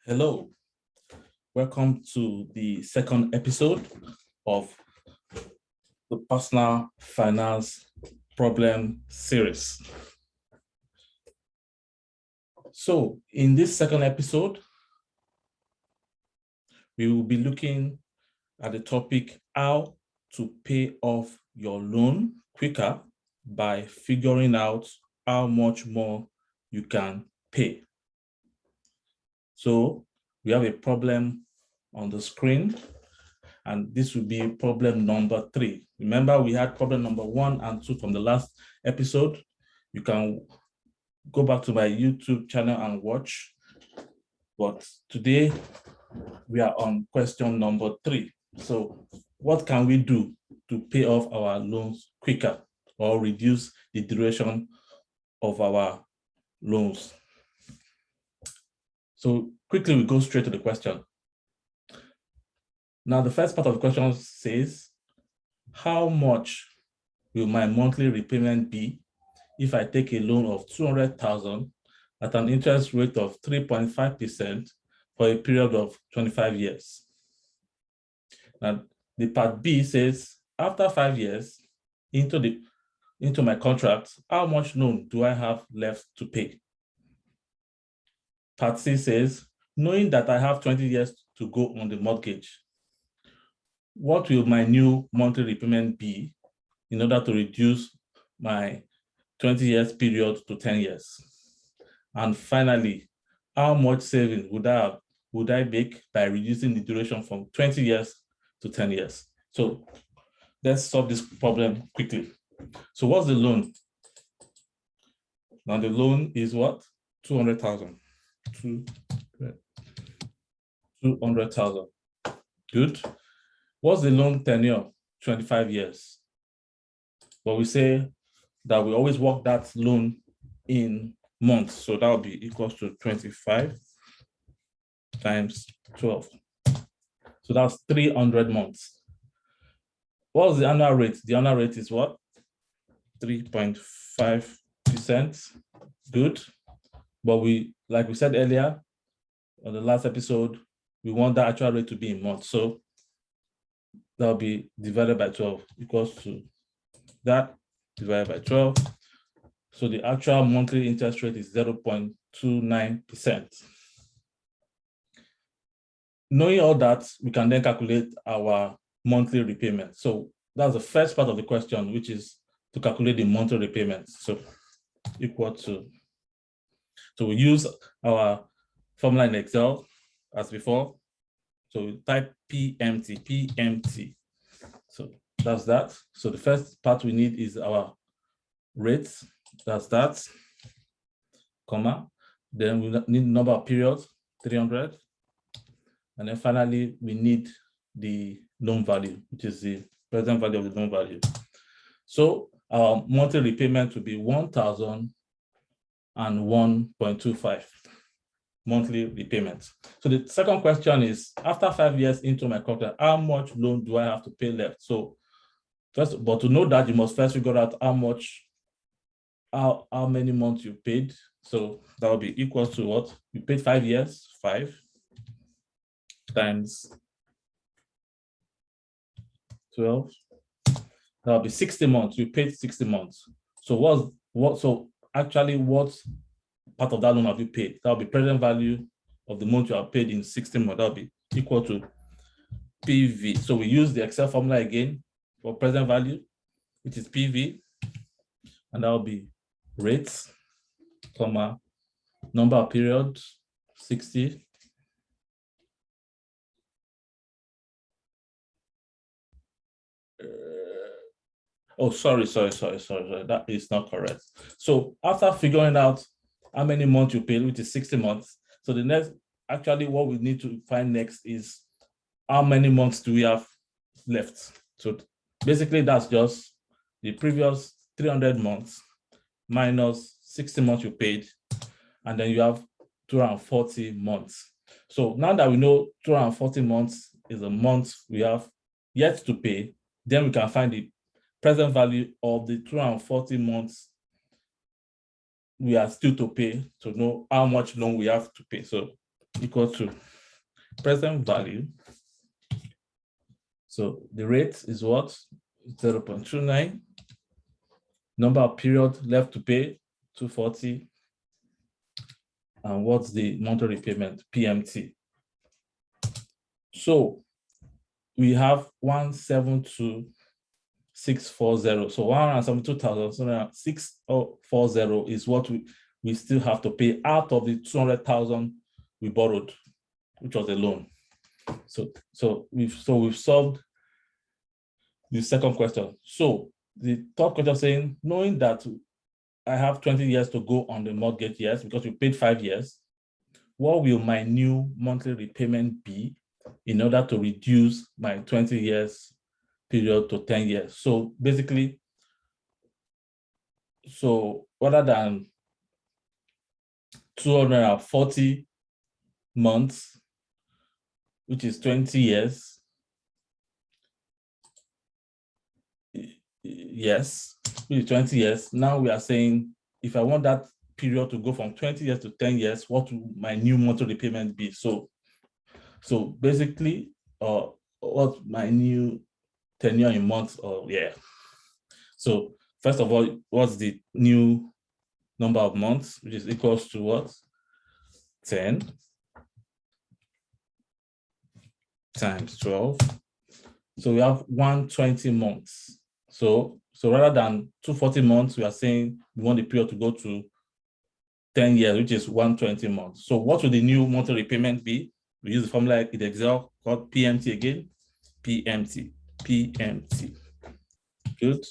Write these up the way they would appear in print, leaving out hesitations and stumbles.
Hello, welcome to the second episode of the Personal Finance Problem Series. So in this second episode, we will be looking at the topic how to pay off your loan quicker by figuring out how much more you can pay. So we have a problem on the screen, and this will be problem number 3. Remember, we had problem number 1 and 2 from the last episode. You can go back to my YouTube channel and watch. But today, we are on question number 3. So what can we do to pay off our loans quicker or reduce the duration of our loans? So quickly, we go straight to the question. Now, the first part of the question says, how much will my monthly repayment be if I take a loan of 200,000 at an interest rate of 3.5% for a period of 25 years? Now, the part B says, after 5 years into my contract, how much loan do I have left to pay? Part C says, knowing that I have 20 years to go on the mortgage, what will my new monthly repayment be in order to reduce my 20 years period to 10 years? And finally, how much savings would I make by reducing the duration from 20 years to 10 years? So let's solve this problem quickly. So what's the loan? Now the loan is what? 200,000. 200,000. Good. What's the loan tenure? 25 years. But we say that we always work that loan in months. So that will be equals to 25 times 12. So that's 300 months. What's the annual rate? The annual rate is what? 3.5%. Good. But like we said earlier on the last episode, we want the actual rate to be in months. So that'll be divided by 12 equals to that divided by 12. So the actual monthly interest rate is 0.29%. Knowing all that, we can then calculate our monthly repayment. So that's the first part of the question, which is to calculate the monthly repayment. So equal to, so we use our formula in Excel as before. So we type PMT. So that's that. So the first part we need is our rates. That's that, comma. Then we need number of periods, 300. And then finally, we need the loan value, which is the present value of the loan value. So our monthly repayment will be 1,001.25 monthly repayment. So the second question is, after 5 years into my contract, how much loan do I have to pay left? So first, but to know that, you must first figure out how many months you paid. So that will be equal to what? You paid 5 years, 5 times 12. That will be 60 months. You paid 60 months. So what part of that loan have you paid? That will be present value of the month you have paid in 60 months. That will be equal to PV. So we use the Excel formula again for present value, which is PV, and that will be rates, comma, number of periods, 60. Oh, sorry. That is not correct. So after figuring out how many months you paid, which is 60 months, so the next, actually what we need to find next is how many months do we have left. So basically that's just the previous 300 months minus 60 months you paid, and then you have 240 months. So now that we know 240 months is a month we have yet to pay, then we can find the present value of the 240 months we are still to pay to know how much loan we have to pay. So equal to present value. So the rate is what? 0.29. Number of period left to pay, 240. And what's the monthly repayment, PMT? So we have 172,640. So 172,640 is what we still have to pay out of the 200,000 we borrowed, which was a loan. So we've solved the second question. So the third question saying, knowing that I have 20 years to go on the mortgage, yes, because we paid 5 years, what will my new monthly repayment be in order to reduce my 20 years period to 10 years? So basically, so rather than 240 months, which is 20 years, yes, which is 20 years. Now we are saying, if I want that period to go from 20 years to 10 years, what will my new monthly repayment be? So basically, what my new tenure in months, So first of all, what's the new number of months, which is equals to what? 10 times 12. So we have 120 months. So rather than 240 months, we are saying we want the period to go to 10 years, which is 120 months. So what will the new monthly repayment be? We use the formula in Excel called PMT again. PMT. Good.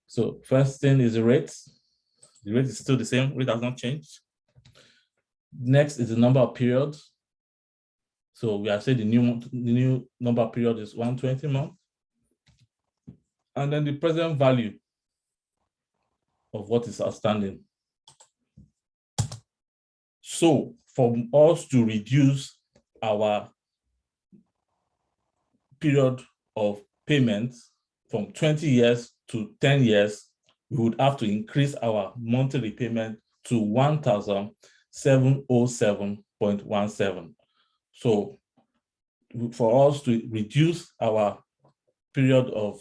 So first thing is the rate. The rate is still the same. Rate has not changed. Next is the number of periods. So we are saying the new number of period is 120 months. And then the present value of what is outstanding. So for us to reduce our period of payment from 20 years to 10 years, we would have to increase our monthly repayment to 1,707.17. So for us to reduce our period of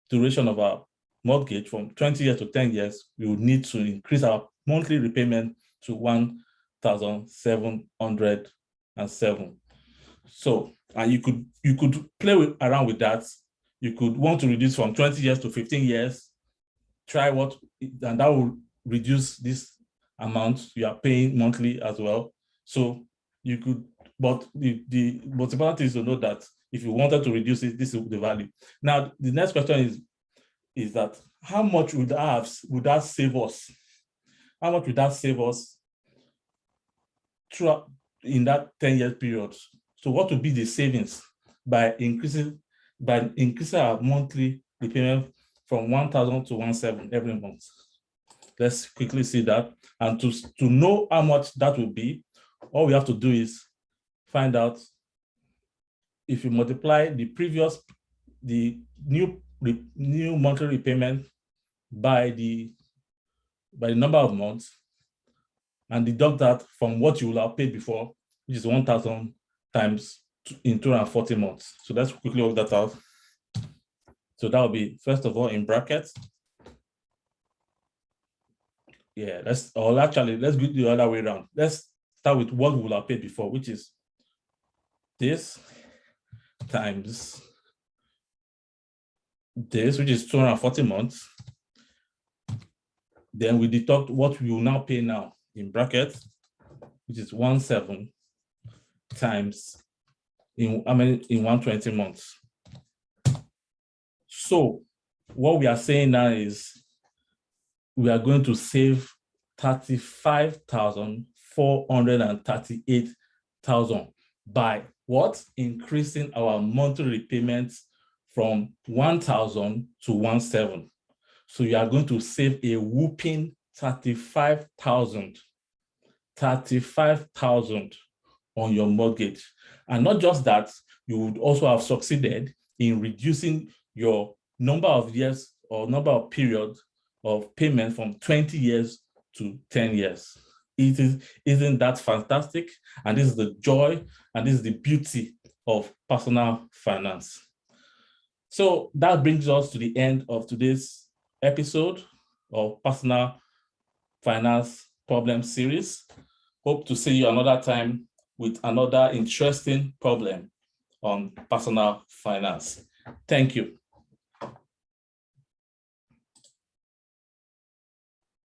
duration of our mortgage from 20 years to 10 years, we would need to increase our monthly repayment to 1,707. So, and you could play around with that. You could want to reduce from 20 years to 15 years, try what, and that will reduce this amount you are paying monthly as well. So you could, but the most important thing is to know that if you wanted to reduce it, this is the value. Now, the next question is that how much would that save us? How much would that save us throughout in that 10-year period? So what would be the savings by increasing our monthly repayment from 1,000 to 1,700 every month? Let's quickly see that. And to know how much that will be, all we have to do is find out if you multiply the new monthly repayment by the number of months and deduct that from what you will have paid before, which is 1,000 times in 240 months. So let's quickly work that out. So that will be, first of all, in brackets. Yeah, let's go the other way around. Let's start with what we will have paid before, which is this times this, which is 240 months. Then we deduct what we will now pay now in brackets, which is 17 times in 120 months. So what we are saying now is we are going to save 35,438,000 by what? Increasing our monthly repayments from 1,000 to 1,700. So you are going to save a whooping 35,000 on your mortgage. And not just that, you would also have succeeded in reducing your number of years or number of periods of payment from 20 years to 10 years. Isn't that fantastic? And this is the joy and this is the beauty of personal finance. So that brings us to the end of today's episode of Personal Finance Problem Series. Hope to see you another time with another interesting problem on personal finance. Thank you.